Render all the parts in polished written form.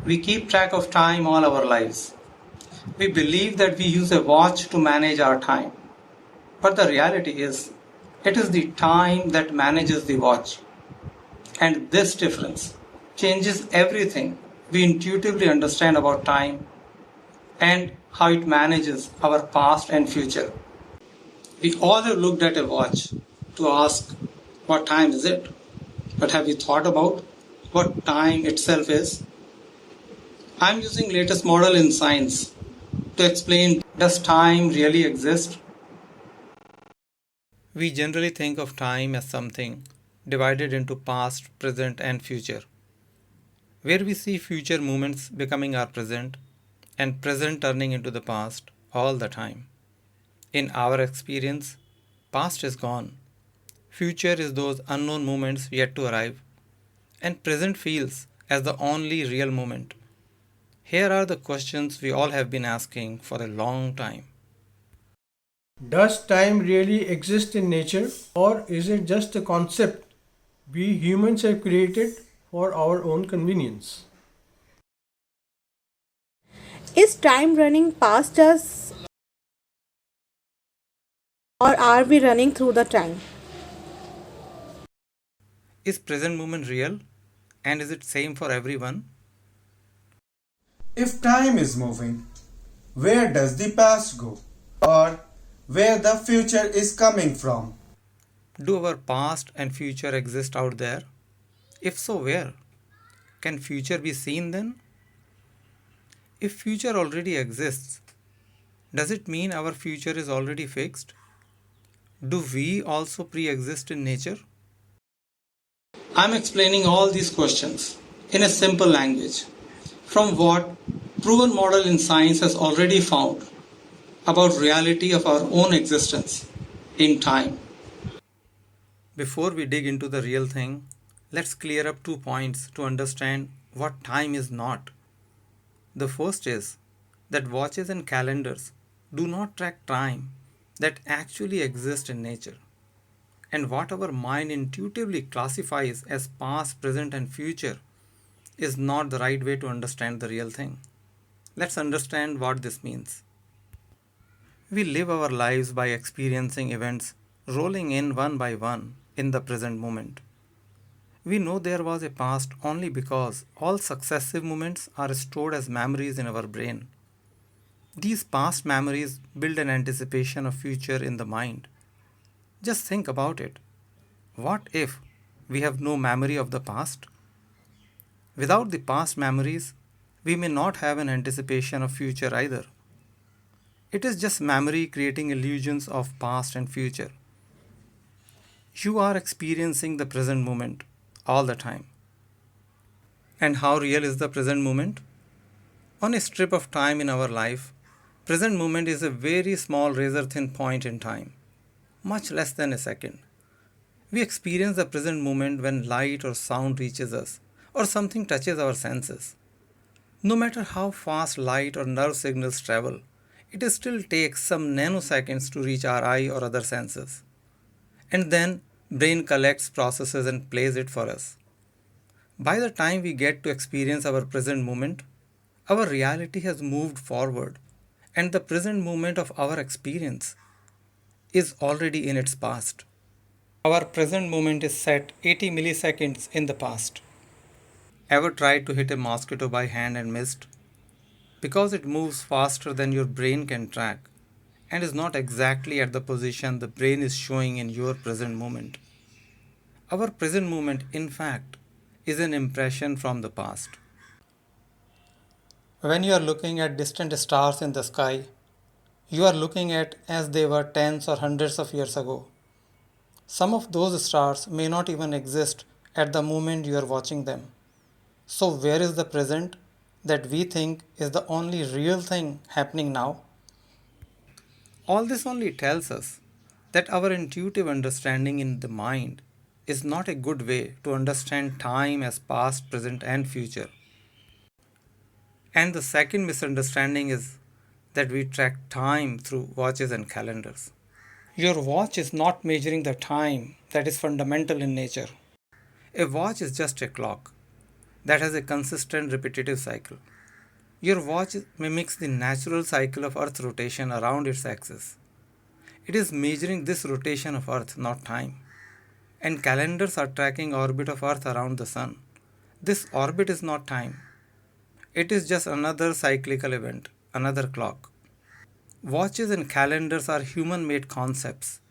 We keep track of time all our lives. We believe that we use a watch to manage our time. But the reality is, it is the time that manages the watch. And this difference changes everything we intuitively understand about time and how it manages our past and future. We all have looked at a watch to ask, what time is it? But have you thought about what time itself is? I'm using latest model in science to explain, does time really exist? We generally think of time as something divided into past, present, and future, where we see future moments becoming our present and present turning into the past all the time. In our experience, past is gone, future is those unknown moments yet to arrive, and present feels as the only real moment. Here are the questions we all have been asking for a long time. Does time really exist in nature, or is it just a concept we humans have created for our own convenience? Is time running past us or are we running through the time? Is present moment real? And is it same for everyone? If time is moving, where does the past go? Or where the future is coming from? Do our past and future exist out there? If so, where? Can future be seen then? If future already exists, does it mean our future is already fixed? Do we also pre exist in nature? I'm explaining all these questions in a simple language from what proven model in science has already found about reality of our own existence in time. Before we dig into the real thing, let's clear up 2 points to understand what time is not. The first is that watches and calendars do not track time that actually exists in nature. And what our mind intuitively classifies as past, present, and future is not the right way to understand the real thing. Let's understand what this means. We live our lives by experiencing events rolling in one by one in the present moment. We know there was a past only because all successive moments are stored as memories in our brain. These past memories build an anticipation of future in the mind. Just think about it. What if we have no memory of the past? Without the past memories, we may not have an anticipation of future either. It is just memory creating illusions of past and future. You are experiencing the present moment all the time. And how real is the present moment? On a strip of time in our life, present moment is a very small razor thin point in time, much less than a second. We experience the present moment when light or sound reaches us or something touches our senses. No matter how fast light or nerve signals travel, it still takes some nanoseconds to reach our eye or other senses. And then brain collects, processes and plays it for us. By the time we get to experience our present moment, our reality has moved forward and the present moment of our experience is already in its past. Our present moment is set 80 milliseconds in the past. Ever tried to hit a mosquito by hand and missed? Because it moves faster than your brain can track and is not exactly at the position the brain is showing in your present moment. Our present moment, in fact, is an impression from the past. When you are looking at distant stars in the sky, you are looking at as they were tens or hundreds of years ago. Some of those stars may not even exist at the moment you are watching them. So, where is the present that we think is the only real thing happening now? All this only tells us that our intuitive understanding in the mind is not a good way to understand time as past, present, and future. And the second misunderstanding is that we track time through watches and calendars. Your watch is not measuring the time that is fundamental in nature. A watch is just a clock. that has a consistent repetitive cycle. Your watch mimics the natural cycle of Earth's rotation around its axis. It is measuring this rotation of Earth, not time. And calendars are tracking orbit of Earth around the Sun. This orbit is not time. It is just another cyclical event, another clock. Watches and calendars are human-made concepts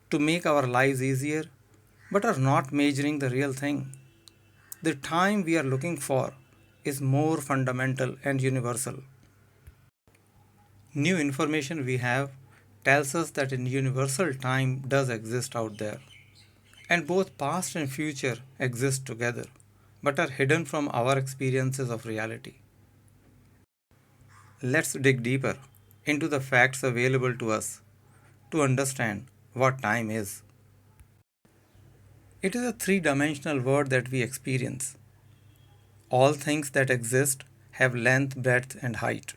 to make our lives easier, but are not measuring the real thing. The time we are looking for is more fundamental and universal. New information we have tells us that a universal time does exist out there, and both past and future exist together, but are hidden from our experiences of reality. Let's dig deeper into the facts available to us to understand what time is. It is a three-dimensional world that we experience. All things that exist have length, breadth, and height.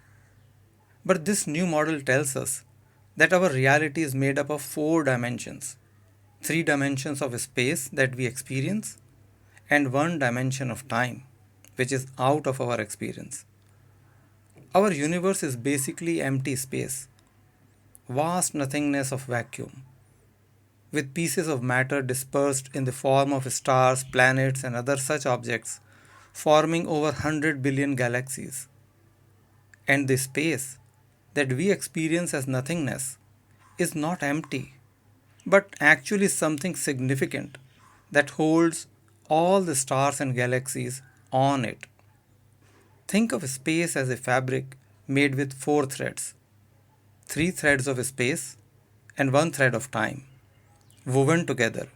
But this new model tells us that our reality is made up of four dimensions: three dimensions of space that we experience, and one dimension of time, which is out of our experience. Our universe is basically empty space, vast nothingness of vacuum, with pieces of matter dispersed in the form of stars, planets, and other such objects, forming over 100 billion galaxies. And the space that we experience as nothingness is not empty, but actually something significant that holds all the stars and galaxies on it. Think of space as a fabric made with four threads: three threads of space and one thread of time, woven together,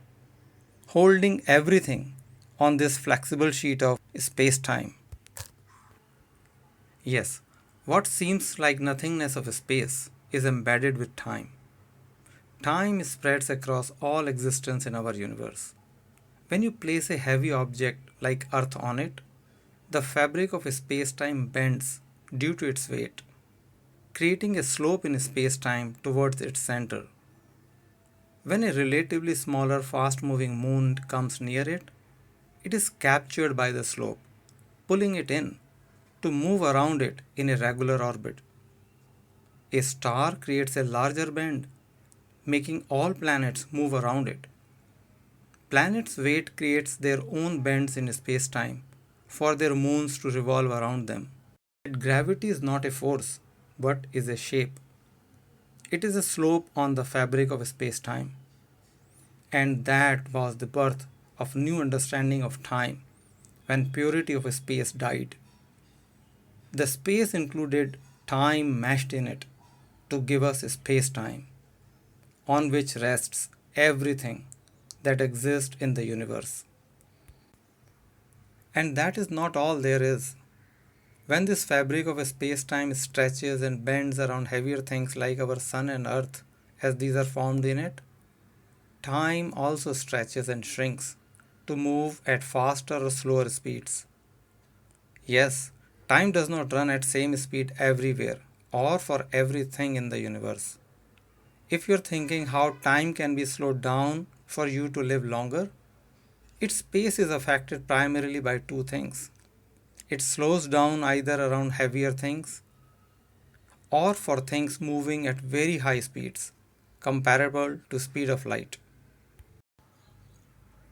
holding everything on this flexible sheet of space time. Yes, what seems like nothingness of space is embedded with time. Time spreads across all existence in our universe. When you place a heavy object like Earth on it, the fabric of space time bends due to its weight, creating a slope in space time towards its center. When a relatively smaller, fast moving moon comes near it, it is captured by the slope, pulling it in to move around it in a regular orbit. A star creates a larger bend, making all planets move around it. Planets' weight creates their own bends in space time for their moons to revolve around them. Yet gravity is not a force, but is a shape. It is a slope on the fabric of space time. And that was the birth of new understanding of time when purity of space died. The space included time meshed in it to give us space time, on which rests everything that exists in the universe. And that is not all there is. When this fabric of space time stretches and bends around heavier things like our sun and earth, as these are formed in it, time also stretches and shrinks to move at faster or slower speeds. Yes, time does not run at same speed everywhere or for everything in the universe. If you're thinking how time can be slowed down for you to live longer, its pace is affected primarily by two things. It slows down either around heavier things or for things moving at very high speeds, comparable to speed of light.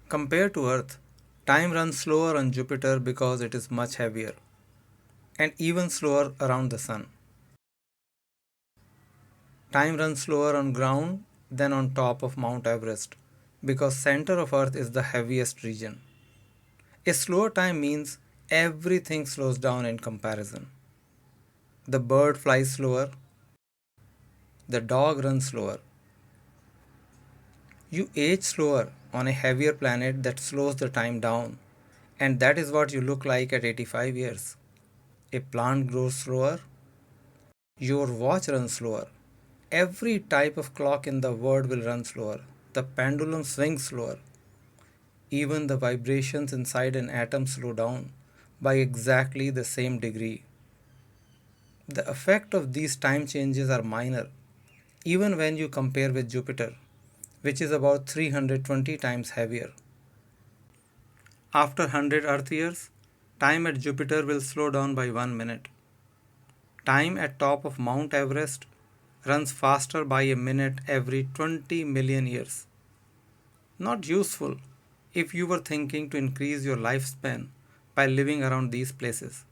Compared to Earth, time runs slower on Jupiter because it is much heavier, and even slower around the Sun. Time runs slower on ground than on top of Mount Everest because center of Earth is the heaviest region. A slower time means everything slows down in comparison. The bird flies slower, the dog runs slower. You age slower on a heavier planet that slows the time down, and that is what you look like at 85 years. A plant grows slower, your watch runs slower. Every type of clock in the world will run slower. The pendulum swings slower. Even the vibrations inside an atom slow down by exactly the same degree. The effect of these time changes are minor, even when you compare with Jupiter, which is about 320 times heavier. After 100 Earth years, time at Jupiter will slow down by 1 minute. Time at top of Mount Everest runs faster by a minute every 20 million years. Not useful if you were thinking to increase your lifespan by living around these places.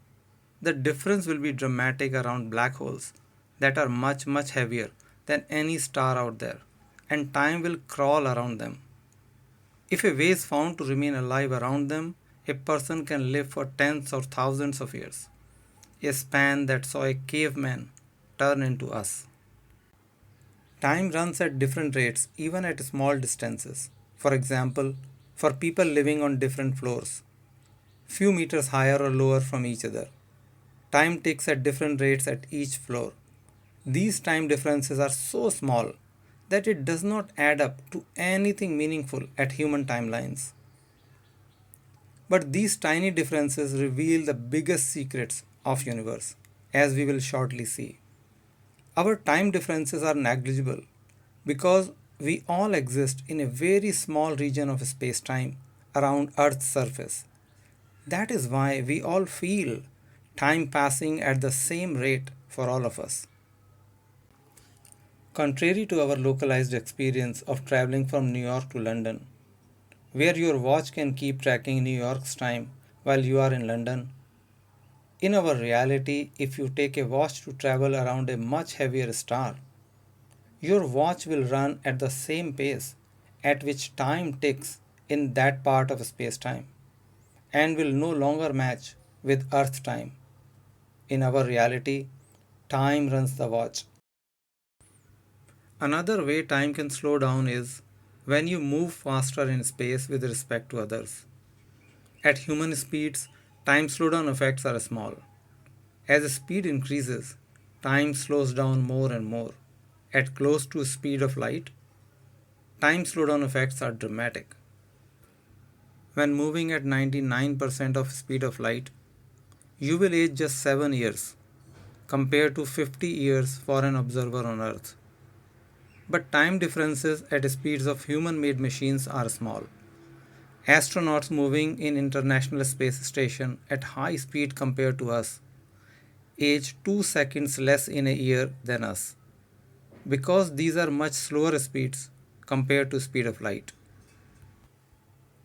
The difference will be dramatic around black holes that are much heavier than any star out there, and time will crawl around them. If a way is found to remain alive around them, a person can live for tens or thousands of years, a span that saw a caveman turn into us. Time runs at different rates even at small distances. For example, for people living on different floors, few meters higher or lower from each other, time ticks at different rates at each floor. These time differences are so small that it does not add up to anything meaningful at human timelines. But these tiny differences reveal the biggest secrets of universe, as we will shortly see. Our time differences are negligible because we all exist in a very small region of space-time around Earth's surface. That is why we all feel time passing at the same rate for all of us. Contrary to our localized experience of traveling from New York to London, where your watch can keep tracking New York's time while you are in London, in our reality, if you take a watch to travel around a much heavier star, your watch will run at the same pace at which time ticks in that part of space-time and will no longer match with Earth time. In our reality, time runs the watch. Another way time can slow down is when you move faster in space with respect to others. At human speeds, time slowdown effects are small. As the speed increases, time slows down more and more. At close to speed of light, time slowdown effects are dramatic. When moving at 99% of speed of light, you will age just 7 years compared to 50 years for an observer on Earth. But time differences at speeds of human-made machines are small. Astronauts moving in International Space Station at high speed compared to us age 2 seconds less in a year than us, because these are much slower speeds compared to speed of light.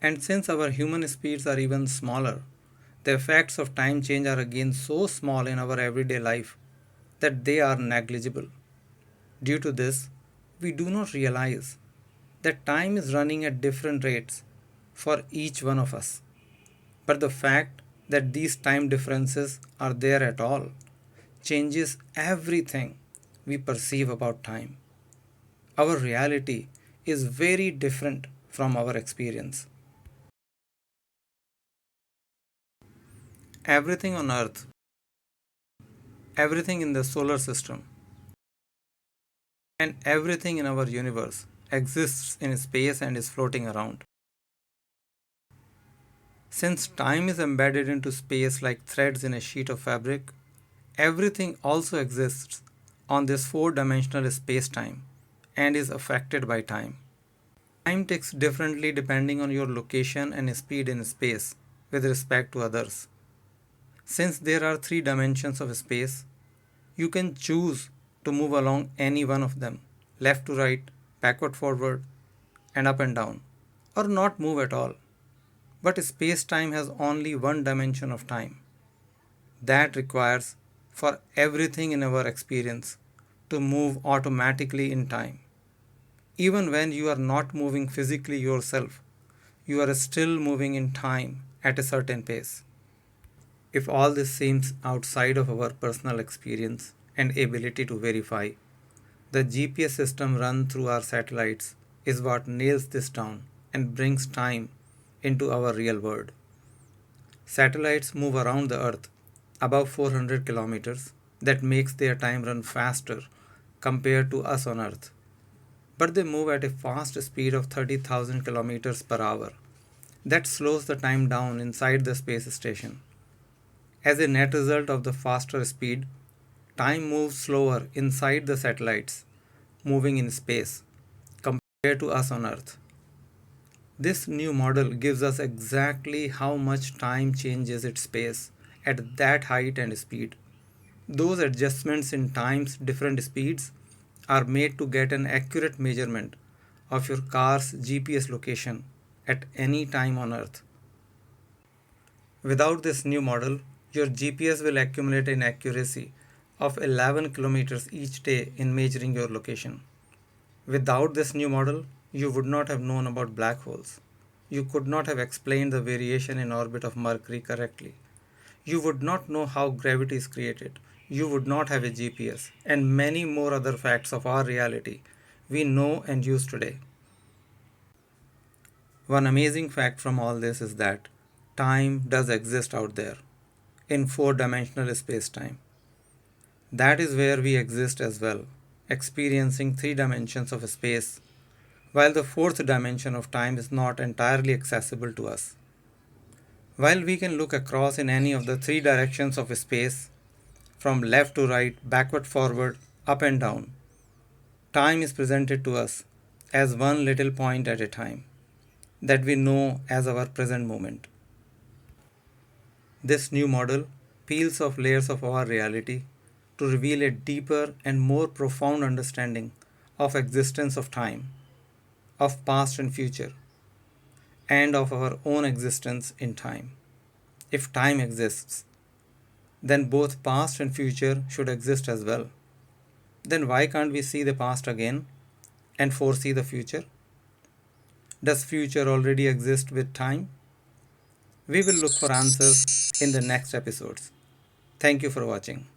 And since our human speeds are even smaller, the effects of time change are again so small in our everyday life that they are negligible. Due to this, we do not realize that time is running at different rates for each one of us. But the fact that these time differences are there at all changes everything we perceive about time. Our reality is very different from our experience. Everything on Earth, everything in the solar system, and everything in our universe exists in space and is floating around. Since time is embedded into space like threads in a sheet of fabric, everything also exists on this four-dimensional space-time and is affected by time. Time ticks differently depending on your location and speed in space with respect to others. Since there are three dimensions of space, you can choose to move along any one of them, left to right, backward forward, and up and down, or not move at all. But space-time has only one dimension of time. That requires for everything in our experience to move automatically in time. Even when you are not moving physically yourself, you are still moving in time at a certain pace. If all this seems outside of our personal experience and ability to verify, the GPS system run through our satellites is what nails this down and brings time into our real world. Satellites move around the Earth above 400 kilometers. That makes their time run faster compared to us on Earth. But they move at a fast speed of 30,000 kilometers per hour. That slows the time down inside the space station. As a net result of the faster speed, time moves slower inside the satellites moving in space compared to us on Earth. This new model gives us exactly how much time changes its pace at that height and speed. Those adjustments in time's different speeds are made to get an accurate measurement of your car's GPS location at any time on Earth. Without this new model, your GPS will accumulate an accuracy of 11 kilometers each day in measuring your location. Without this new model, you would not have known about black holes. You could not have explained the variation in orbit of Mercury correctly. You would not know how gravity is created. You would not have a GPS, and many more other facts of our reality we know and use today. One amazing fact from all this is that time does exist out there in four-dimensional space-time. That is where we exist as well, experiencing three dimensions of space, while the fourth dimension of time is not entirely accessible to us. While we can look across in any of the three directions of space, from left to right, backward, forward, up and down, time is presented to us as one little point at a time that we know as our present moment. This new model peels off layers of our reality to reveal a deeper and more profound understanding of existence of time, of past and future, and of our own existence in time. If time exists, then both past and future should exist as well. Then why can't we see the past again and foresee the future? Does future already exist with time? We will look for answers in the next episodes. Thank you for watching.